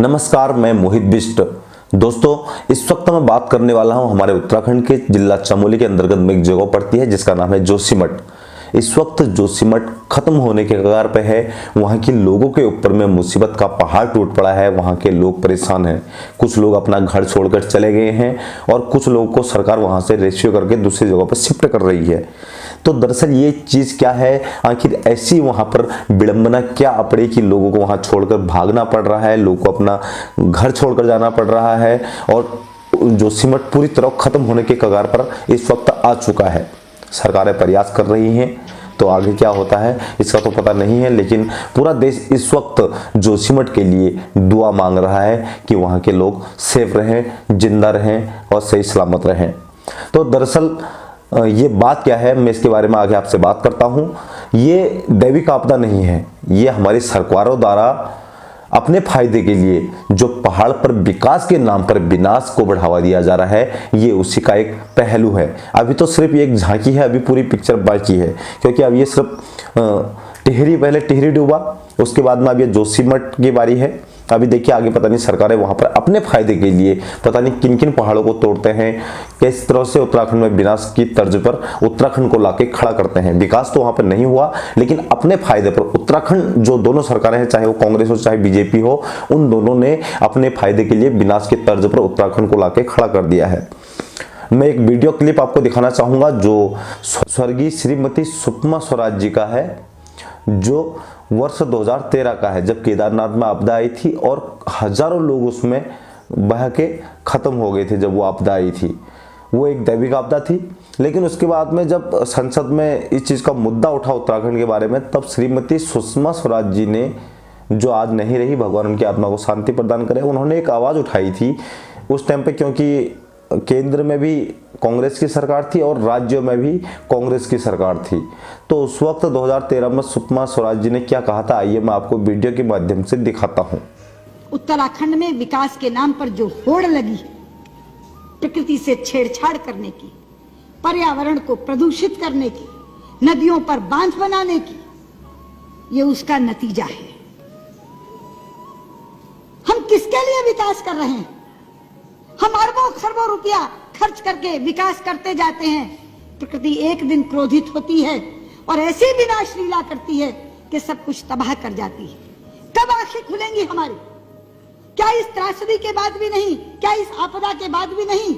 नमस्कार, मैं मोहित बिष्ट। दोस्तों, इस वक्त मैं बात करने वाला हूं हमारे उत्तराखंड के जिला चमोली के अंतर्गत में एक जगह पड़ती है जिसका नाम है जोशीमठ। इस वक्त जोशीमठ खत्म होने के कगार पे है। वहां के लोगों के ऊपर में मुसीबत का पहाड़ टूट पड़ा है। वहां के लोग परेशान हैं। कुछ लोग अपना घर छोड़कर चले गए हैं और कुछ लोगों को सरकार वहां से रेस्क्यू करके दूसरी जगह पर शिफ्ट कर रही है। तो दरअसल ये चीज क्या है, आखिर ऐसी वहां पर विडंबना क्या अपड़ी कि लोगों को वहां छोड़कर भागना पड़ रहा है, लोगों को अपना घर छोड़कर जाना पड़ रहा है और जोशीमठ पूरी तरह खत्म होने के कगार पर इस वक्त आ चुका है। सरकारें प्रयास कर रही हैं, तो आगे क्या होता है इसका तो पता नहीं है, लेकिन पूरा देश इस वक्त जोशीमठ के लिए दुआ मांग रहा है कि वहां के लोग सेफ रहें, जिंदा रहें और सही सलामत रहें। तो दरअसल ये बात क्या है, मैं इसके बारे में आगे आपसे बात करता हूं। ये दैविक आपदा नहीं है, ये हमारी सरकारों द्वारा अपने फायदे के लिए जो पहाड़ पर विकास के नाम पर विनाश को बढ़ावा दिया जा रहा है, ये उसी का एक पहलू है। अभी तो सिर्फ एक झांकी है, अभी पूरी पिक्चर बाकी है, क्योंकि अब ये सिर्फ पहले टिहरी डूबा, उसके बाद में अब ये जोशीमठ की बारी है। अभी देखिए आगे पता नहीं सरकारें वहां पर अपने फायदे के लिए पता नहीं किन किन पहाड़ों को तोड़ते हैं, किस तरह से उत्तराखंड में विनाश की तर्ज पर उत्तराखंड को लाके खड़ा करते हैं। विकास तो वहां पर नहीं हुआ, लेकिन अपने फायदे पर उत्तराखंड जो दोनों सरकारें हैं, चाहे वो कांग्रेस हो चाहे बीजेपी हो, उन दोनों ने अपने फायदे के लिए विनाश की तर्ज पर उत्तराखंड को लाके खड़ा कर दिया है। मैं एक वीडियो क्लिप आपको दिखाना चाहूंगा जो स्वर्गीय श्रीमती सुषमा स्वराज जी का है, जो वर्ष 2013 का है, जब केदारनाथ में आपदा आई थी और हजारों लोग उसमें बह के खत्म हो गए थे। जब वो आपदा आई थी, वो एक दैविक आपदा थी, लेकिन उसके बाद में जब संसद में इस चीज का मुद्दा उठा उत्तराखंड के बारे में, तब श्रीमती सुषमा स्वराज जी ने, जो आज नहीं रही, भगवान उनकी आत्मा को शांति प्रदान करे, उन्होंने एक आवाज उठाई थी उस टाइम पे, क्योंकि केंद्र में भी कांग्रेस की सरकार थी और राज्यों में भी कांग्रेस की सरकार थी। तो उस वक्त 2013 में सुषमा स्वराज जी ने क्या कहा था, आइए मैं आपको वीडियो के माध्यम से दिखाता हूं। उत्तराखंड में विकास के नाम पर जो होड़ लगी, प्रकृति से छेड़छाड़ करने की, पर्यावरण को प्रदूषित करने की, नदियों पर बांध बनाने की, ये उसका नतीजा है। हम किसके लिए विकास कर रहे हैं? हम अरबों खरबों रुपया खर्च करके विकास करते जाते हैं। प्रकृति एक दिन क्रोधित होती है और ऐसी विनाश लीला करती है कि सब कुछ तबाह कर जाती है। कब आंखें खुलेंगी हमारी? क्या इस त्रासदी के बाद भी नहीं? क्या इस आपदा के बाद भी नहीं?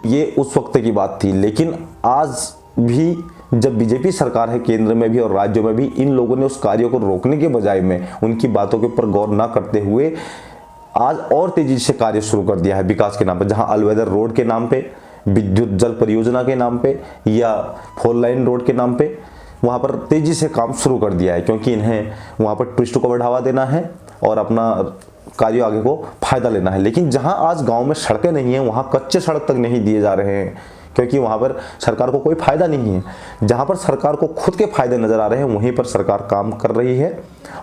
ये उस वक्त की बात थी, लेकिन आज भी जब बीजेपी सरकार है केंद्र में भी और राज्यों में भी, इन लोगों ने उस कार्य को रोकने के बजाय में उनकी बातों के ऊपर गौर न करते हुए आज और तेजी से कार्य शुरू कर दिया है विकास के नाम पर। जहां अलवेदर रोड के नाम पे, विद्युत जल परियोजना के नाम पे या 4 लाइन रोड के नाम पे वहां पर तेजी से काम शुरू कर दिया है, क्योंकि इन्हें वहां पर टूरिस्ट को बढ़ावा देना है और अपना कार्य आगे को फायदा लेना है। लेकिन जहां आज गांव में सड़कें नहीं है, वहां कच्चे सड़क तक नहीं दिए जा रहे हैं, क्योंकि वहां पर सरकार को कोई फायदा नहीं है। जहां पर सरकार को खुद के फायदे नजर आ रहे हैं, वहीं पर सरकार काम कर रही है।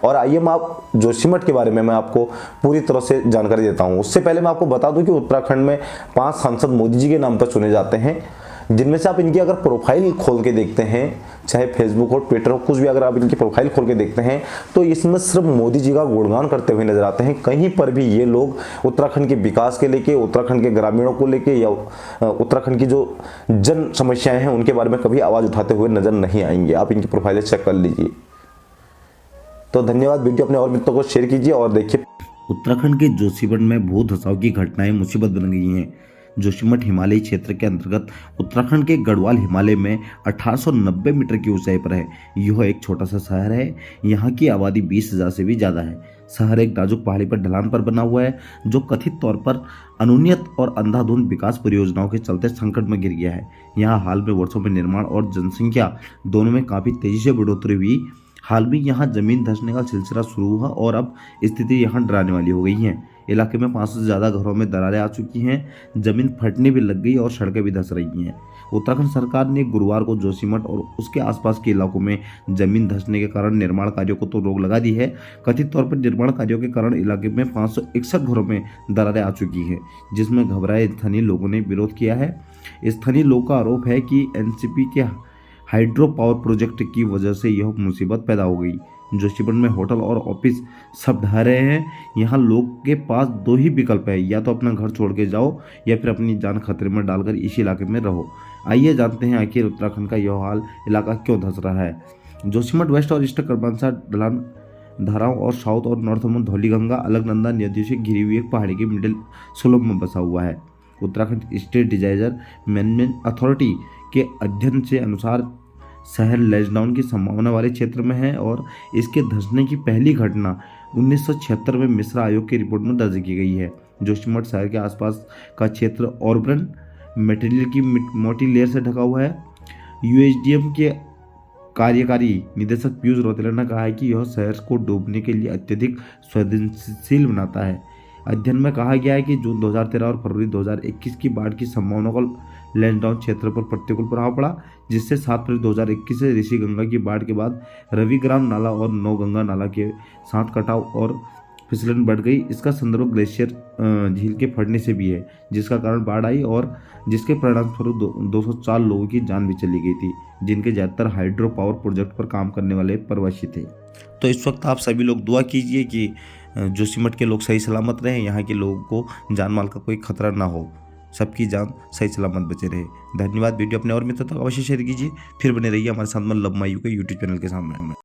और आइए मैं आप जोशीमठ के बारे में मैं आपको पूरी तरह से जानकारी देता हूं। उससे पहले मैं आपको बता दूं कि उत्तराखंड में 5 सांसद मोदी जी के नाम पर चुने जाते हैं, जिनमें से आप इनकी अगर प्रोफाइल खोल के देखते हैं, चाहे फेसबुक हो, ट्विटर हो, कुछ भी अगर आप इनकी प्रोफाइल खोल के देखते हैं, तो इसमें सिर्फ मोदी जी का गुणगान करते हुए नजर आते हैं। कहीं पर भी ये लोग उत्तराखंड के विकास के लेके, उत्तराखंड के ग्रामीणों को लेके या उत्तराखंड की जो जन समस्याएं हैं उनके बारे में कभी आवाज उठाते हुए नजर नहीं आएंगे। आप इनकी प्रोफाइलें चेक कर लीजिए। तो धन्यवाद। वीडियो अपने और मित्रों को शेयर कीजिए और देखिए। उत्तराखंड के जोशीमठ में भू धसाव की घटनाएं मुसीबत बन गई हैं। जोशीमठ हिमालयी क्षेत्र के अंतर्गत उत्तराखंड के गढ़वाल हिमालय में 1890 मीटर की ऊंचाई पर है। यह एक छोटा सा शहर है। यहाँ की आबादी 20,000 से भी ज़्यादा है। शहर एक नाजुक पहाड़ी पर ढलान पर बना हुआ है, जो कथित तौर पर अनुन्नत और अंधाधुंध विकास परियोजनाओं के चलते संकट में गिर गया है। यहाँ हाल में वर्षों में निर्माण और जनसंख्या दोनों में काफ़ी तेजी से बढ़ोतरी हुई। हाल में यहाँ जमीन धंसने का सिलसिला शुरू हुआ और अब स्थिति यहाँ डराने वाली हो गई है। इलाके में 500 से ज़्यादा घरों में दरारें आ चुकी हैं, जमीन फटने भी लग गई और सड़कें भी धंस रही हैं। उत्तराखंड सरकार ने गुरुवार को जोशीमठ और उसके आसपास के इलाकों में जमीन धंसने के कारण निर्माण कार्यों को तो रोक लगा दी है। कथित तौर पर निर्माण कार्यों के कारण इलाके में 561 घरों में दरारें आ चुकी हैं, जिसमें घबराए स्थानीय लोगों ने विरोध किया है। स्थानीय लोगों का आरोप है कि एनसीपी के हाइड्रो पावर प्रोजेक्ट की वजह से यह मुसीबत पैदा हो गई। जोशीमठ में होटल और ऑफिस सब ढह रहे हैं। यहाँ लोग के पास दो ही विकल्प है, या तो अपना घर छोड़ के जाओ या फिर अपनी जान खतरे में डालकर इसी इलाके में रहो। आइए जानते हैं आखिर उत्तराखंड का यह हाल इलाका क्यों धंस रहा है। जोशीमठ वेस्ट और ईस्ट करबंसा ढलान धाराओं और साउथ और नॉर्थ में धौलीगंगा अलकनंदा नदियों से घिरी हुई एक पहाड़ी के मिडिल स्लोप में बसा हुआ है। Uttarakhand state disaster management authority के अध्ययन से अनुसार शहर लैशडाउन की संभावना वाले क्षेत्र में है और इसके धंसने की पहली घटना 1976 में मिश्रा आयोग की रिपोर्ट में दर्ज की गई है। जोशीमठ शहर के आसपास का क्षेत्र ऑर्बन मटेरियल की मोटी लेयर से ढका हुआ है। यूएसडीएम के कार्यकारी निदेशक पीयूष रौतेला ने कहा है कि यह शहर को डूबने के लिए अत्यधिक संवेदनशील बनाता है। अध्ययन में कहा गया है कि जून 2013 और फरवरी 2021 की बाढ़ की संभावना को लैंडडाउन क्षेत्र पर प्रतिकूल प्रभाव पड़ा, जिससे 7 फरवरी 2021 से ऋषि गंगा की बाढ़ के बाद रविग्राम नाला और नौगंगा नाला के साथ कटाव और फिसलन बढ़ गई। इसका संदर्भ ग्लेशियर झील के फटने से भी है, जिसका कारण बाढ़ आई और जिसके परिणामस्वरूप 204 लोगों की जान भी चली गई थी, जिनके ज़्यादातर हाइड्रो पावर प्रोजेक्ट पर काम करने वाले प्रवासी थे। तो इस वक्त आप सभी लोग दुआ कीजिए कि जोशीमठ के लोग सही सलामत रहें, यहाँ के लोगों को जान माल का कोई खतरा ना हो, सबकी जान सही सलामत बचे रहे। धन्यवाद। वीडियो अपने और मित्रों तक अवश्य शेयर कीजिए। फिर बने रहिए हमारे साथ लव मायू के यूट्यूब चैनल के सामने।